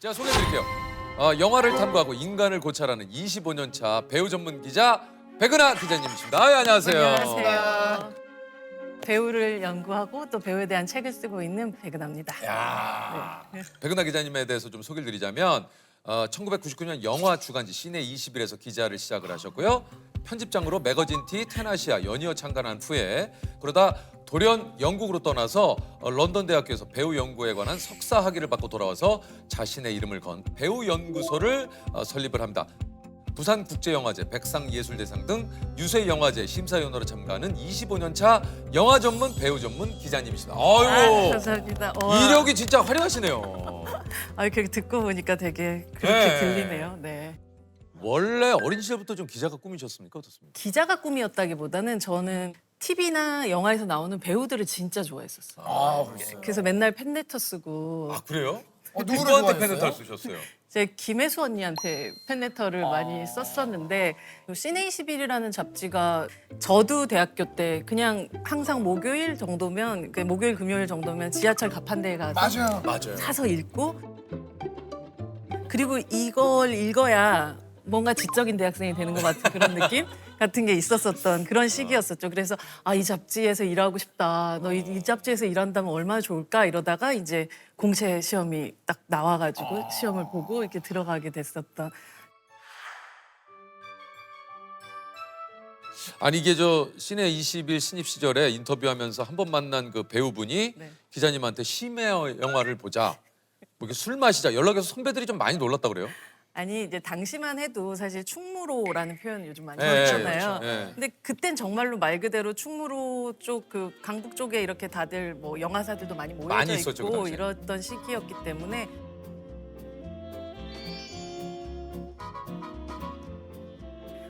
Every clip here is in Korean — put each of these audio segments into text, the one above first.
제가 소개해드릴게요. 영화를 탐구하고 인간을 고찰하는 25년 차 배우 전문 기자 백은하 기자님이십니다. 안녕하세요. 안녕하세요. 배우를 연구하고 또 배우에 대한 책을 쓰고 있는 백은하입니다. 야, 백은하 기자님에 대해서 좀 소개를 드리자면 1999년 영화 주간지 시내 20일에서 기자를 시작을 하셨고요. 편집장으로 매거진 티, 테나시아 연이어 창간한 후에 그러다 돌연 영국으로 떠나서 런던 대학교에서 배우 연구에 관한 석사 학위를 받고 돌아와서 자신의 이름을 건 배우 연구소를 설립을 합니다. 부산국제영화제, 백상예술대상 등 유세 영화제 심사위원으로 참가하는 25년 차 영화 전문 배우 전문 기자님이시다. 아이고, 감사합니다. 이력이 진짜 화려하시네요. 이렇게 듣고 보니까 되게 그렇게 네. 들리네요. 네. 원래 어린 시절부터 좀 기자가 꿈이셨습니까? 어떻습니까? 기자가 꿈이었다기보다는 저는 TV나 영화에서 나오는 배우들을 진짜 좋아했었어요. 그래서 맨날 팬레터 쓰고 아, 그래요? 누구를 누구한테 좋아했어요? 팬레터를 쓰셨어요? 제 김혜수 언니한테 팬레터를 많이 썼었는데 시네21이라는 잡지가 저도 대학교 때 그냥 항상 목요일 정도면 목요일 금요일 정도면 지하철 가판대에 가서 맞아요. 사서 읽고 그리고 이걸 읽어야 뭔가 지적인 대학생이 되는 것 같은 그런 느낌 같은 게 있었었던 그런 시기였었죠. 그래서 이 잡지에서 일하고 싶다. 너 이 잡지에서 일한다면 얼마나 좋을까 이러다가 이제 공채 시험이 딱 나와가지고 시험을 보고 이렇게 들어가게 됐었던. 아니 이게 저 시내 20일 신입 시절에 인터뷰하면서 한 번 만난 그 배우분이 네. 기자님한테 심야 영화를 보자. 뭐 이렇게 술 마시자. 연락해서 선배들이 좀 많이 놀랐다 그래요? 아니 이제 당시만 해도 사실 충무로라는 표현 요즘 많이 네, 쓰잖아요. 그렇죠. 네. 근데 그땐 정말로 말 그대로 충무로 쪽 그 강북 쪽에 이렇게 다들 뭐 영화사들도 많이 모여져 많이 있었죠, 그 있고 당시에. 이랬던 시기였기 때문에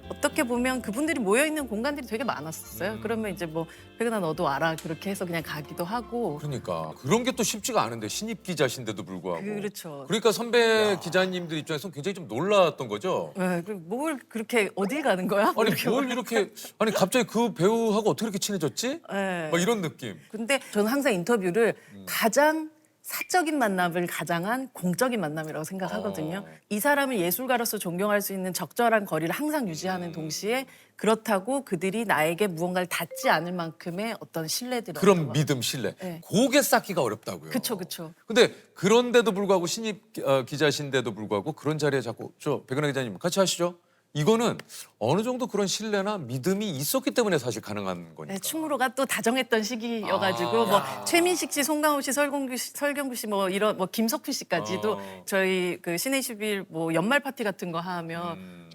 어떻게 보면 그분들이 모여 있는 공간들이 되게 많았었어요. 그러면 이제 뭐 백은하 너도 알아 그렇게 해서 그냥 가기도 하고. 그러니까 그런 게 또 쉽지가 않은데 신입 기자신데도 불구하고. 그렇죠. 그러니까 선배 기자님들 입장에서는 굉장히 좀 놀랐던 거죠. 네, 뭘 그렇게 어딜 가는 거야? 아니 뭘 이렇게 아니 갑자기 그 배우하고 어떻게 이렇게 친해졌지? 네. 막 이런 느낌. 근데 저는 항상 인터뷰를 가장 사적인 만남을 가장한 공적인 만남이라고 생각하거든요. 이 사람을 예술가로서 존경할 수 있는 적절한 거리를 항상 유지하는 동시에 그렇다고 그들이 나에게 무언가를 닿지 않을 만큼의 어떤 신뢰들을 그런 믿음, 신뢰. 네. 그게 쌓기가 어렵다고요. 그쵸 그쵸. 근데 그런데도 불구하고 신입 기자신데도 불구하고 그런 자리에 자꾸 저 백은하 기자님 같이 하시죠. 이거는 어느 정도 그런 신뢰나 믿음이 있었기 때문에 사실 가능한 거니까. 네, 충무로가 또 다정했던 시기여가지고 뭐 최민식 씨, 송강호 씨, 설경구 씨 뭐 이런 뭐 김석훈 씨까지도 저희 그 시내21 뭐 연말 파티 같은 거 하면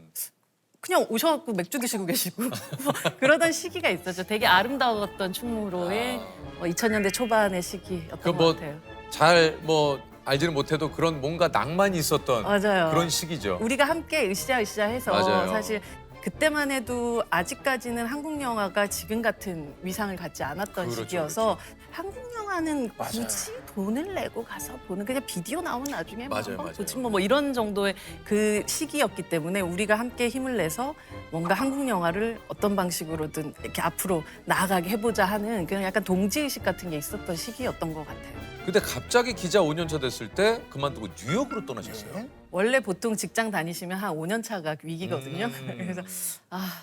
그냥 오셔갖고 맥주 드시고 계시고 뭐 그러던 시기가 있었죠. 되게 아름다웠던 충무로의 2000년대 초반의 시기였던 그 것 뭐 같아요. 잘 뭐 알지는 못해도 그런 뭔가 낭만이 있었던 맞아요. 그런 시기죠. 우리가 함께 으쌰으쌰해서 맞아요. 사실 그때만 해도 아직까지는 한국 영화가 지금 같은 위상을 갖지 않았던 그렇죠, 시기여서 한국 영화는 굳이 돈을 내고 가서 보는 그냥 비디오 나오면 나중에 뭐 맞아요, 한번 맞아요. 보지 뭐 이런 정도의 그 시기였기 때문에 우리가 함께 힘을 내서 뭔가 한국 영화를 어떤 방식으로든 이렇게 앞으로 나아가게 해보자 하는 그냥 약간 동지의식 같은 게 있었던 시기였던 것 같아요. 근데 갑자기 기자 5년 차 됐을 때 그만두고 뉴욕으로 떠나셨어요. 원래 보통 직장 다니시면 한 5년 차가 위기거든요. 그래서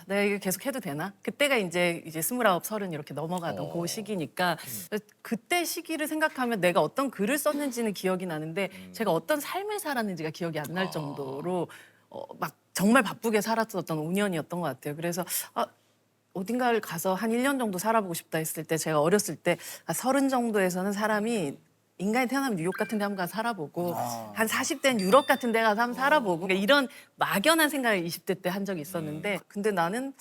내가 이거 계속 해도 되나? 그때가 이제 29, 30 이렇게 넘어가던 그 시기니까 그때 시기를 생각하면 내가 어떤 글을 썼는지는 기억이 나는데 제가 어떤 삶을 살았는지가 기억이 안 날 정도로 막 정말 바쁘게 살았었던 5년이었던 것 같아요. 그래서 어딘가를 가서 한 1년 정도 살아보고 싶다 했을 때 제가 어렸을 때 30 정도에서는 사람이 인간이 태어나면 뉴욕 같은 데 한번 가서 살아보고 한 40대는 유럽 같은 데 가서 한번 살아보고 그러니까 이런 막연한 생각을 20대 때 한 적이 있었는데 근데 나는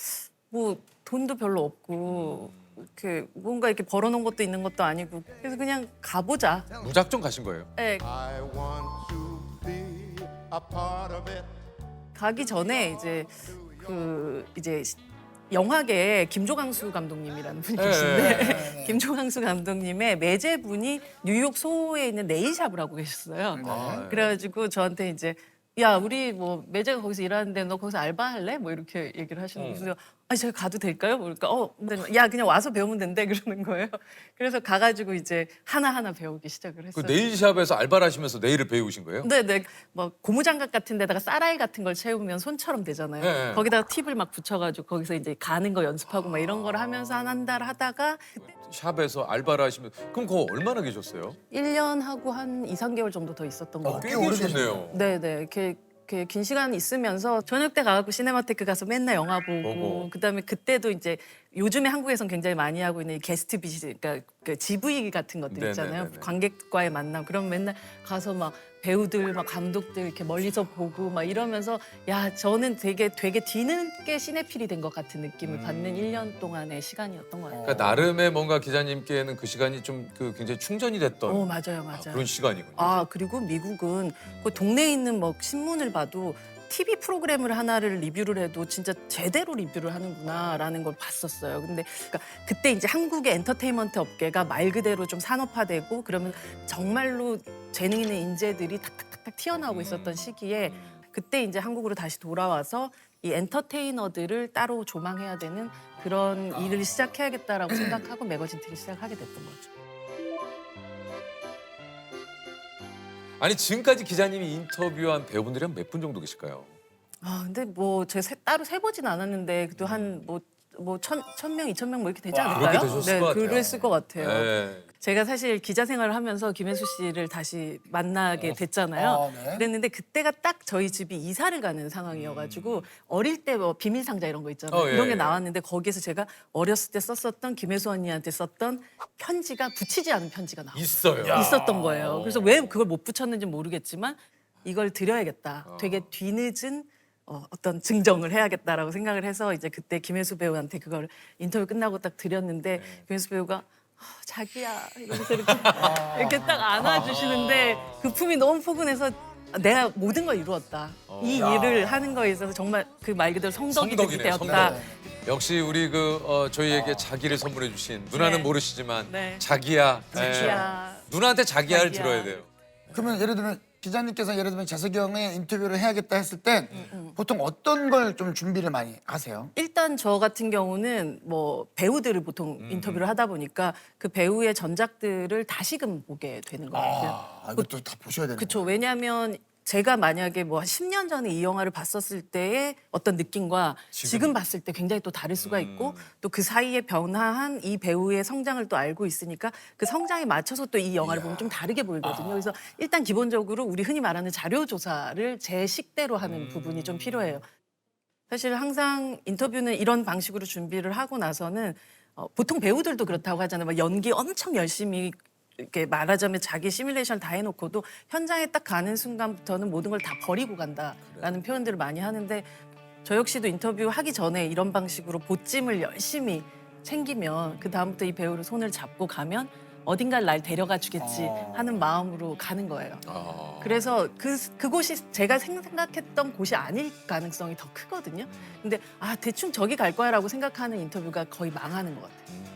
뭐 돈도 별로 없고 이렇게 뭔가 이렇게 벌어놓은 것도 있는 것도 아니고 그래서 그냥 가보자. 무작정 가신 거예요. 네, I want to be a part of it. 가기 전에 이제 영화계에 김조강수 감독님이라는 분이 계신데 김조강수 감독님의 매제분이 뉴욕 소호에 있는 네일샵을 하고 계셨어요. 그래가지고 저한테 이제 야 우리 뭐 매제가 거기서 일하는데 너 거기서 알바할래? 뭐 이렇게 얘기를 하시는 거예요. 그래서 아니 제가 가도 될까요? 그러니까 야 그냥 와서 배우면 된대 그러는 거예요. 그래서 가가지고 이제 하나하나 배우기 시작을 그 했어요. 네일샵에서 알바를 하시면서 네일을 배우신 거예요? 네네. 뭐 고무장갑 같은 데다가 쌀알 같은 걸 채우면 손처럼 되잖아요. 네. 거기다가 팁을 막 붙여가지고 거기서 이제 가는 거 연습하고 막 이런 걸 하면서 한 달 하다가 샵에서 알바를 하시면 그럼 그거 얼마나 계셨어요? 1년 하고 한 2, 3개월 정도 더 있었던 것 꽤 같아요. 계셨네요. 네네. 이렇게 긴 시간 있으면서 저녁 때 가갖고 시네마테크 가서 맨날 영화 보고 보고. 그다음에 그때도 이제 요즘에 한국에선 굉장히 많이 하고 있는 이 게스트 비즈 그러니까 그 GV 같은 것들 있잖아요. 네네네네. 관객과의 만남. 그럼 맨날 가서 막 배우들 막 감독들 이렇게 멀리서 보고 막 이러면서 야 저는 되게 뒤늦게 시네필이 된 것 같은 느낌을 받는 1년 동안의 시간이었던 것 같아요. 그러니까 나름의 뭔가 기자님께는 그 시간이 좀 그 굉장히 충전이 됐던 맞아요, 맞아요. 그런 시간이군요. 그리고 미국은 그 동네에 있는 뭐 신문을 봐도 TV 프로그램을 하나를 리뷰를 해도 진짜 제대로 리뷰를 하는구나라는 걸 봤었어요. 근데 그러니까 그때 이제 한국의 엔터테인먼트 업계가 말 그대로 좀 산업화되고 그러면 정말로 재능 있는 인재들이 탁탁탁탁 튀어나오고 있었던 시기에 그때 이제 한국으로 다시 돌아와서 이 엔터테이너들을 따로 조망해야 되는 그런 일을 시작해야겠다라고 생각하고 매거진 TV를 시작하게 됐던 거죠. 아니 지금까지 기자님이 인터뷰한 배우분들이 한 몇 분 정도 계실까요? 근데 뭐 제가 따로 세보진 않았는데 그래도 한뭐 1,000명, 2,000명 뭐 이렇게 되지 않을까요? 그렇게 되셨을 것 같아요. 그랬을 것 같아요. 네. 제가 사실 기자 생활을 하면서 김혜수 씨를 다시 만나게 됐잖아요. 네. 그랬는데 그때가 딱 저희 집이 이사를 가는 상황이어가지고 어릴 때 뭐 비밀 상자 이런 거 있잖아요. 예, 이런 게 예. 나왔는데 거기에서 제가 어렸을 때 썼었던 김혜수 언니한테 썼던 편지가 붙이지 않은 편지가 나왔어요. 있어요. 있었던 거예요. 그래서 왜 그걸 못 붙였는지 모르겠지만 이걸 드려야겠다. 되게 뒤늦은 어떤 증정을 해야겠다라고 생각을 해서 이제 그때 김혜수 배우한테 그걸 인터뷰 끝나고 딱 드렸는데 김혜수 배우가 자기야 이러면서 이렇게 딱 안아주시는데 그 품이 너무 포근해서 내가 모든 걸 이루었다. 이 일을 하는 거에 있어서 정말 그 말 그대로 성덕이 성덕이네요, 되었다. 성덕. 역시 우리 저희에게 자기를 선물해 주신 누나는 네. 모르시지만 네. 자기야. 자기야. 누나한테 자기야를 자기야. 들어야 돼요. 그러면 예를 들면 기자님께서 예를 들면 재석이 형의 인터뷰를 해야겠다 했을 땐 보통 어떤 걸 좀 준비를 많이 하세요? 일단 저 같은 경우는 뭐 배우들을 보통 인터뷰를 하다 보니까 그 배우의 전작들을 다시금 보게 되는 것 같아요. 이것도 다 보셔야 되는 그렇죠. 왜냐하면 제가 만약에 뭐 한 10년 전에 이 영화를 봤었을 때의 어떤 느낌과 지금 봤을 때 굉장히 또 다를 수가 있고 또 그 사이에 변화한 이 배우의 성장을 또 알고 있으니까 그 성장에 맞춰서 또 이 영화를 보면 좀 다르게 보이거든요. 그래서 일단 기본적으로 우리 흔히 말하는 자료 조사를 제 식대로 하는 부분이 좀 필요해요. 사실 항상 인터뷰는 이런 방식으로 준비를 하고 나서는 보통 배우들도 그렇다고 하잖아요. 막 연기 엄청 열심히 이렇게 말하자면 자기 시뮬레이션 다 해놓고도 현장에 딱 가는 순간부터는 모든 걸 다 버리고 간다라는 표현들을 많이 하는데 저 역시도 인터뷰 하기 전에 이런 방식으로 보찜을 열심히 챙기면 그 다음부터 이 배우를 손을 잡고 가면 어딘가 날 데려가 주겠지 하는 마음으로 가는 거예요. 그래서 그곳이 제가 생각했던 곳이 아닐 가능성이 더 크거든요. 근데 대충 저기 갈 거야라고 생각하는 인터뷰가 거의 망하는 것 같아요.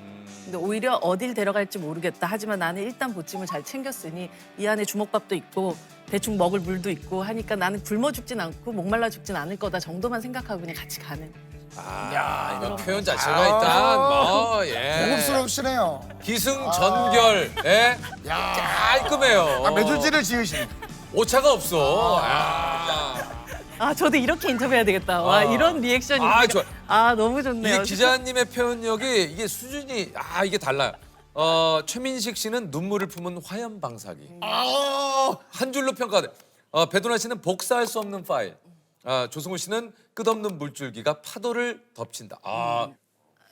근데 오히려 어딜 데려갈지 모르겠다. 하지만 나는 일단 보찜을 잘 챙겼으니 이 안에 주먹밥도 있고 대충 먹을 물도 있고 하니까 나는 굶어 죽진 않고 목말라 죽진 않을 거다 정도만 생각하고 그냥 같이 가는. 이거 표현 자체가 일단 예. 고급스러우시네요. 기승전결. 예. 깔끔해요. 매줄지를 지으시네. 오차가 없어. 저도 이렇게 인터뷰해야 되겠다. 와 이런 리액션이. 좋아. 너무 좋네요. 이게 기자님의 표현력이 이게 수준이 이게 달라요. 최민식 씨는 눈물을 품은 화염 방사기. 한 줄로 평가돼. 배두나 씨는 복사할 수 없는 파일. 조승우 씨는 끝없는 물줄기가 파도를 덮친다.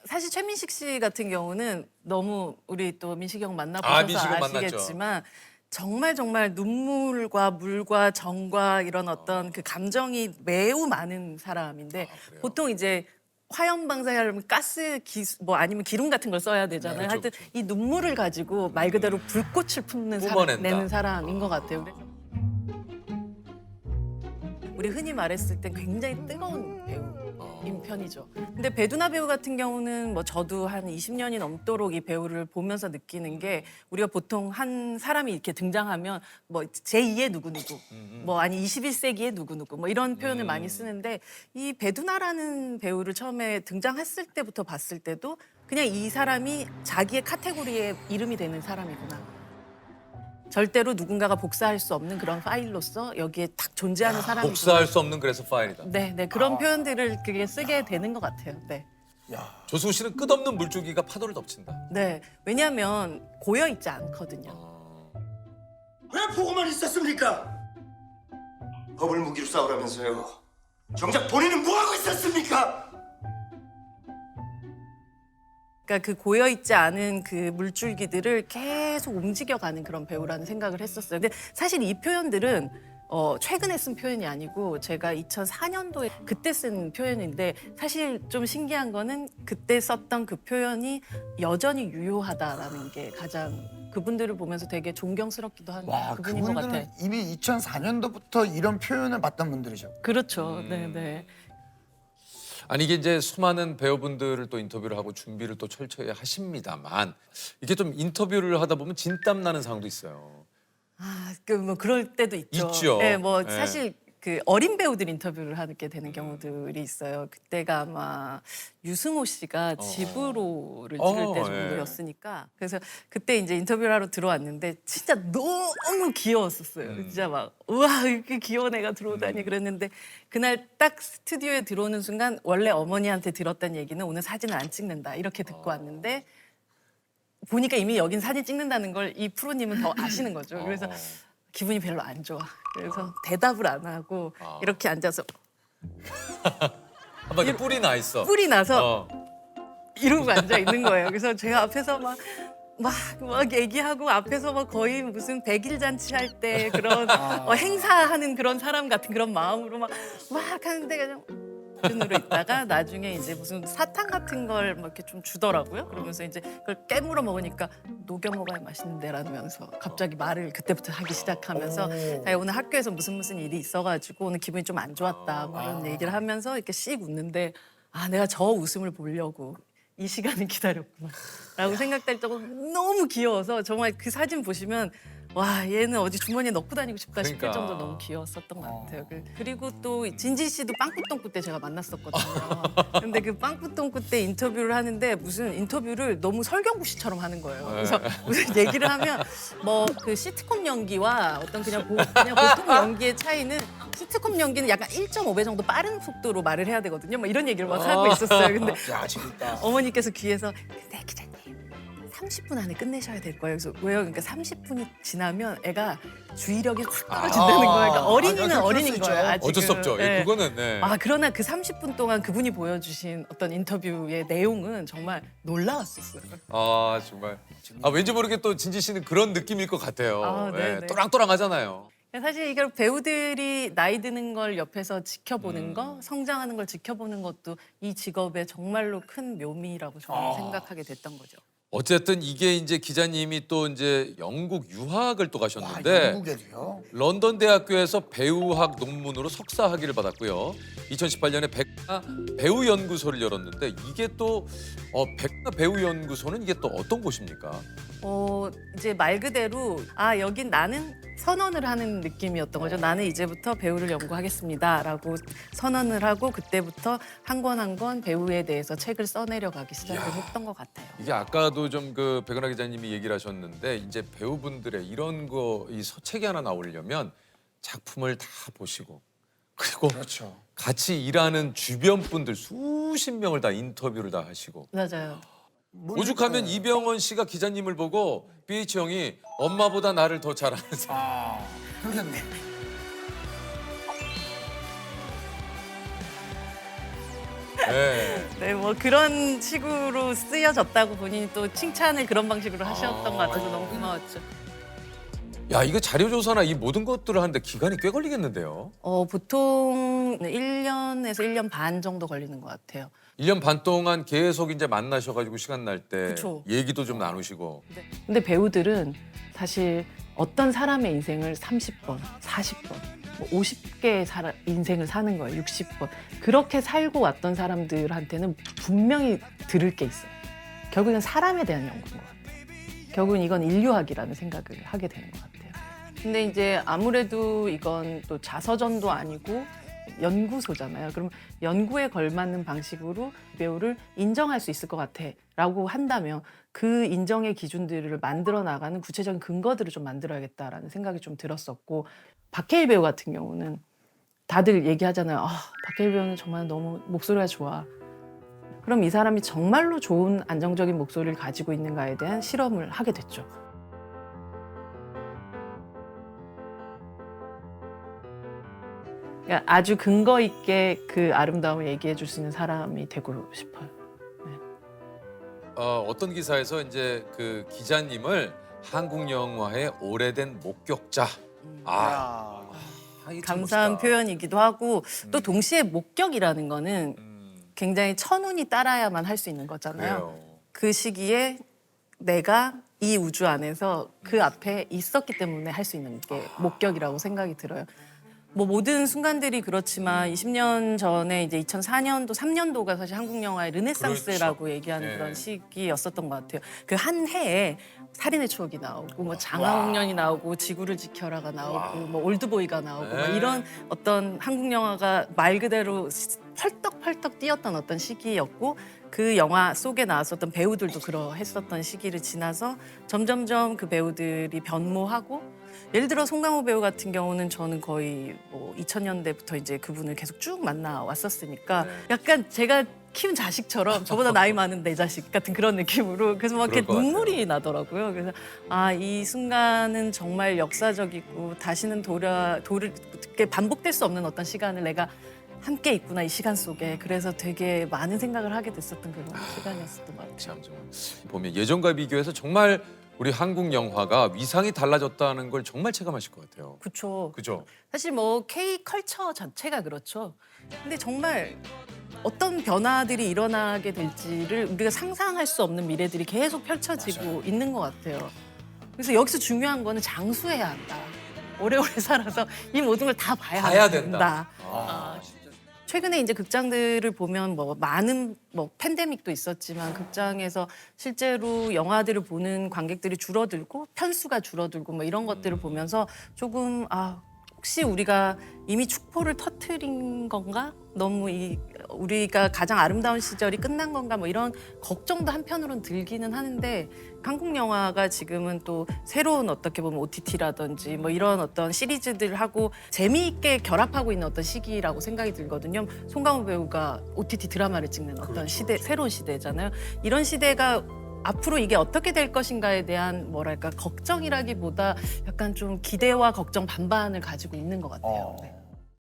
사실 최민식 씨 같은 경우는 너무 우리 또 민식이 형 만나보셔서 민식이 형 만났죠. 아시겠지만 정말 눈물과 물과 정과 이런 어떤 그 감정이 매우 많은 사람인데 보통 이제 화염 방사하려면 가스 뭐 아니면 기름 같은 걸 써야 되잖아요. 그렇죠, 하여튼 그렇죠. 이 눈물을 가지고 말 그대로 불꽃을 품는 뿜어낸다. 내는 사람인 것 같아요. 그래서 우리 흔히 말했을 때 굉장히 뜨거운 배우. 인 편이죠. 근데 배두나 배우 같은 경우는 뭐 저도 한 20년이 넘도록 이 배우를 보면서 느끼는 게 우리가 보통 한 사람이 이렇게 등장하면 뭐 제2의 누구누구 뭐 아니 21세기의 누구누구 뭐 이런 표현을 많이 쓰는데 이 배두나라는 배우를 처음에 등장했을 때부터 봤을 때도 그냥 이 사람이 자기의 카테고리에 이름이 되는 사람이구나. 절대로 누군가가 복사할 수 없는 그런 파일로서 여기에 딱 존재하는 사람이구나. 복사할 수 없는 그래서 파일이다. 네, 네 그런 표현들을 그게 쓰게 되는 것 같아요. 네, 조승우 씨는 끝없는 물줄기가 파도를 덮친다. 네 왜냐하면 고여 있지 않거든요. 왜 보고만 있었습니까? 법을 무기로 싸우라면서요. 정작 본인은 뭐 하고 있었습니까? 그러니까 그 고여 있지 않은 그 물줄기들을 계속 움직여가는 그런 배우라는 생각을 했었어요. 근데 사실 이 표현들은 최근에 쓴 표현이 아니고 제가 2004년도에 그때 쓴 표현인데 사실 좀 신기한 거는 그때 썼던 그 표현이 여전히 유효하다라는 게 가장 그분들을 보면서 되게 존경스럽기도 한 와, 부분인 것 그분들은 같아요. 이미 2004년도부터 이런 표현을 봤던 분들이죠. 그렇죠. 네, 네. 아니 이게 이제 수많은 배우분들을 또 인터뷰를 하고 준비를 또 철저히 하십니다만 이게 좀 인터뷰를 하다 보면 진땀 나는 상황도 있어요. 아, 그 뭐 그럴 때도 있죠. 있죠. 네, 뭐 네. 사실 그 어린 배우들 인터뷰를 하게 되는 경우들이 있어요. 그때가 아마 유승호 씨가 집으로를 찍을 때 예. 정도였으니까 그래서 그때 이제 인터뷰를 하러 들어왔는데 진짜 너무 귀여웠었어요. 진짜 막 우와 이렇게 귀여운 애가 들어오다니 그랬는데 그날 딱 스튜디오에 들어오는 순간 원래 어머니한테 들었던 얘기는 오늘 사진을 안 찍는다 이렇게 듣고 왔는데 보니까 이미 여긴 사진 찍는다는 걸 이 프로님은 더 아시는 거죠. 그래서 기분이 별로 안 좋아. 그래서 대답을 안 하고 이렇게 앉아서 한마디 뿔이 나 있어. 뿔이 나서 어. 이러고 앉아 있는 거예요. 그래서 제가 앞에서 막 얘기하고 앞에서 막 거의 무슨 백일 잔치 할 때 그런 행사하는 그런 사람 같은 그런 마음으로 막 하는데 그냥 눈으로 있다가 나중에 이제 무슨 사탕 같은 걸 막 이렇게 좀 주더라고요. 그러면서 이제 그걸 깨물어 먹으니까 녹여 먹어야 맛있는데라면서 갑자기 말을 그때부터 하기 시작하면서 자기 오늘 학교에서 무슨 일이 있어가지고 오늘 기분이 좀 안 좋았다 뭐 이런 얘기를 하면서 이렇게 씩 웃는데 아 내가 저 웃음을 보려고 이 시간을 기다렸구나라고 생각될 정도로 너무 귀여워서 정말 그 사진 보시면 와 얘는 어디 주머니에 넣고 다니고 싶다 싶을 그러니까. 정도로 너무 귀여웠었던 것 같아요. 그리고 또 진지 씨도 빵꾸똥꾸 때 제가 만났었거든요. 근데 그 빵꾸똥꾸 때 인터뷰를 하는데 무슨 인터뷰를 너무 설경구 씨처럼 하는 거예요. 그래서 무슨 얘기를 하면 뭐 그 시트콤 연기와 어떤 그냥 보통 연기의 차이는 시트콤 연기는 약간 1.5배 정도 빠른 속도로 말을 해야 되거든요. 뭐 이런 얘기를 막 하고 있었어요. 근데 야, 재밌다. 어머니께서 귀에서 근데 기자님 30분 안에 끝내셔야 될 거예요. 그래서 왜요? 그러니까 30분이 지나면 애가 주의력이 확 떨어진다는 거예요. 그러니까 어린이는 그럴 수 어린인 있죠. 거예요. 아직은. 어쩔 수 없죠. 네. 그거는 네. 아 그러나 그 30분 동안 그분이 보여주신 어떤 인터뷰의 내용은 정말 놀라웠었어요. 아 정말. 아 왠지 모르게 또 진지 씨는 그런 느낌일 것 같아요. 아, 예, 네네. 또랑또랑하잖아요. 사실 이걸 배우들이 나이 드는 걸 옆에서 지켜보는 거, 성장하는 걸 지켜보는 것도 이 직업의 정말로 큰 묘미라고 저는 생각하게 됐던 거죠. 어쨌든 이게 이제 기자님이 또 이제 영국 유학을 또 와, 가셨는데 영국에도요. 런던 대학교에서 배우학 논문으로 석사 학위를 받았고요. 2018년에 백나 배우 연구소를 열었는데 이게 또 백나 배우 연구소는 이게 또 어떤 곳입니까? 이제 말 그대로 아 여긴 나는 선언을 하는 느낌이었던 거죠. 나는 이제부터 배우를 연구하겠습니다라고 선언을 하고 그때부터 한 권 한 권 배우에 대해서 책을 써내려가기 시작을 했던 것 같아요. 이게 아까도 좀 그 백은하 기자님이 얘기를 하셨는데 이제 배우분들의 이런 거 이 서책이 하나 나오려면 작품을 다 보시고 그리고 그렇죠. 같이 일하는 주변 분들 수십 명을 다 인터뷰를 다 하시고 맞아요. 오죽하면 이병헌 씨가 기자님을 보고 BH 형이 엄마보다 나를 더 잘 아는 사람. 그러겠네. 네. 네, 뭐 그런 식으로 쓰여졌다고 본인이 또 칭찬을 그런 방식으로 하셨던 것 같아서 너무 고마웠죠. 야 이거 자료 조사나 이 모든 것들을 하는데 기간이 꽤 걸리겠는데요. 보통 1년에서 1년 반 정도 걸리는 것 같아요. 1년 반 동안 계속 이제 만나셔가지고 시간 날 때 그쵸. 얘기도 좀 나누시고. 근데 배우들은 사실 어떤 사람의 인생을 30번, 40번 50개의 인생을 사는 거예요. 60번. 그렇게 살고 왔던 사람들한테는 분명히 들을 게 있어요. 결국엔 사람에 대한 연구인 것 같아요. 결국은 이건 인류학이라는 생각을 하게 되는 것 같아요. 근데 이제 아무래도 이건 또 자서전도 아니고 연구소잖아요. 그럼 연구에 걸맞는 방식으로 배우를 인정할 수 있을 것 같아라고 한다면 그 인정의 기준들을 만들어 나가는 구체적인 근거들을 좀 만들어야겠다라는 생각이 좀 들었었고, 박해일 배우 같은 경우는 다들 얘기하잖아요. 박해일 배우는 정말 너무 목소리가 좋아. 그럼 이 사람이 정말로 좋은 안정적인 목소리를 가지고 있는가에 대한 실험을 하게 됐죠. 그러니까 아주 근거 있게 그 아름다움을 얘기해 줄 수 있는 사람이 되고 싶어요. 어떤 기사에서 이제 그 기자님을 한국 영화의 오래된 목격자. 이게 참 감사한 멋있다. 표현이기도 하고 또 동시에 목격이라는 거는 굉장히 천운이 따라야만 할 수 있는 거잖아요. 그래요. 그 시기에 내가 이 우주 안에서 그 앞에 있었기 때문에 할 수 있는 게 목격이라고 생각이 들어요. 뭐 모든 순간들이 그렇지만 20년 전에 이제 2004년도, 3년도가 사실 한국 영화의 르네상스라고 그렇죠. 얘기하는 네. 그런 시기였었던 것 같아요. 그 한 해에 살인의 추억이 나오고 뭐 장화홍련이 나오고 지구를 지켜라가 나오고 뭐 올드보이가 나오고 막 네. 이런 어떤 한국 영화가 말 그대로 펄떡펄떡 뛰었던 어떤 시기였고, 그 영화 속에 나왔었던 배우들도 그러했었던 시기를 지나서 점점점 그 배우들이 변모하고, 예를 들어 송강호 배우 같은 경우는 저는 거의 뭐 2000년대부터 이제 그분을 계속 쭉 만나 왔었으니까 네. 약간 제가 키운 자식처럼 저보다 나이 많은 내 자식 같은 그런 느낌으로 그래서 막 이렇게 그럴 것 눈물이 나더라고요. 그래서 이 순간은 정말 역사적이고 다시는 이렇게 반복될 수 없는 어떤 시간을 내가 함께 있구나 이 시간 속에. 그래서 되게 많은 생각을 하게 됐었던 그런 시간이었었던 것 같아요. 참 보면 예전과 비교해서 정말 우리 한국 영화가 위상이 달라졌다는 걸 정말 체감하실 것 같아요. 그렇죠. 그죠? 사실 뭐 K 컬처 자체가 그렇죠. 근데 정말 어떤 변화들이 일어나게 될지를 우리가 상상할 수 없는 미래들이 계속 펼쳐지고 있는 것 같아요. 그래서 여기서 중요한 거는 장수해야 한다. 오래오래 살아서 이 모든 걸 다 봐야 된다. 최근에 이제 극장들을 보면 뭐 많은 뭐 팬데믹도 있었지만 극장에서 실제로 영화들을 보는 관객들이 줄어들고 편수가 줄어들고 뭐 이런 것들을 보면서 조금 혹시 우리가 이미 축포를 터트린 건가? 너무 우리가 가장 아름다운 시절이 끝난 건가? 뭐 이런 걱정도 한편으로는 들기는 하는데, 한국 영화가 지금은 또 새로운 어떻게 보면 OTT라든지 뭐 이런 어떤 시리즈들하고 재미있게 결합하고 있는 어떤 시기라고 생각이 들거든요. 송강호 배우가 OTT 드라마를 찍는 어떤 시대, 새로운 시대잖아요. 이런 시대가 앞으로 이게 어떻게 될 것인가에 대한 뭐랄까 걱정이라기보다 약간 좀 기대와 걱정 반반을 가지고 있는 것 같아요. 네.